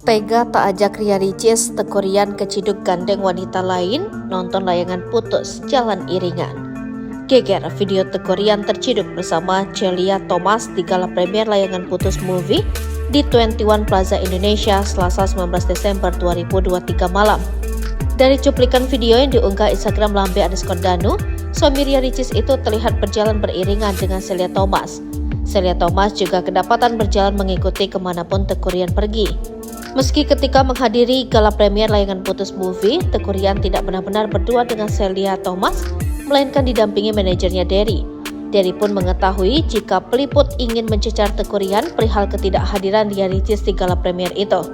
Tega tak ajak Ria Ricis tekurian keciduk gandeng wanita lain, nonton layangan putus jalan iringan. Geger video tekurian terciduk bersama Celia Thomas di gala premier layangan putus movie di 21 Plaza Indonesia Selasa 19 Desember 2023 malam. Dari cuplikan video yang diunggah Instagram lambe_danu, suami Ria Ricis itu terlihat berjalan beriringan dengan Celia Thomas. Celia Thomas juga kedapatan berjalan mengikuti kemanapun tekurian pergi. Meski ketika menghadiri gala premier layangan putus movie, tekurian tidak benar-benar berdua dengan Celia Thomas, melainkan didampingi manajernya Derry. Derry pun mengetahui jika peliput ingin mencecar tekurian perihal ketidakhadiran Ria Ricis di gala premier itu.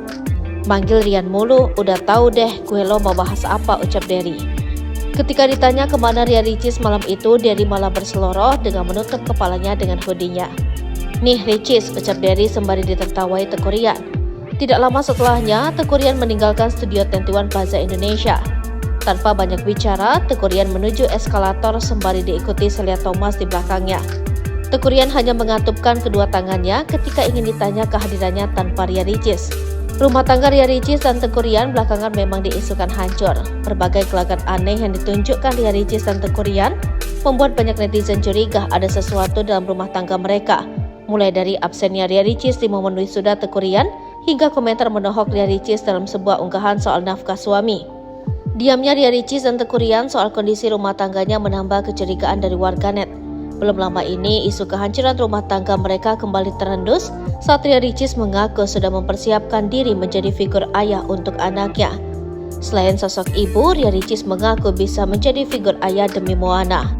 "Manggil Rian mulu, udah tahu deh gue lo mau bahas apa," ucap Derry. Ketika ditanya kemana Ria Ricis malam itu, Derry malah berseloroh dengan menutup kepalanya dengan hoodie-nya. "Nih Ricis," ucap Derry sembari ditertawai tekurian. Tidak lama setelahnya, tekurian meninggalkan studio 21 Plaza Indonesia. Tanpa banyak bicara, tekurian menuju eskalator sembari diikuti Celia Thomas di belakangnya. Tekurian hanya mengatupkan kedua tangannya ketika ingin ditanya kehadirannya tanpa Ria Ricis. Rumah tangga Ria Ricis dan tekurian belakangan memang diisukan hancur. Berbagai gelagat aneh yang ditunjukkan Ria Ricis dan tekurian membuat banyak netizen curiga ada sesuatu dalam rumah tangga mereka. Mulai dari absennya Ria Ricis di momen wisuda tekurian, hingga komentar menohok Ria Ricis dalam sebuah unggahan soal nafkah suami. Diamnya Ria Ricis dan tekurian soal kondisi rumah tangganya menambah kecurigaan dari warganet. Belum lama ini, isu kehancuran rumah tangga mereka kembali terendus saat Ria Ricis mengaku sudah mempersiapkan diri menjadi figur ayah untuk anaknya. Selain sosok ibu, Ria Ricis mengaku bisa menjadi figur ayah demi Moana.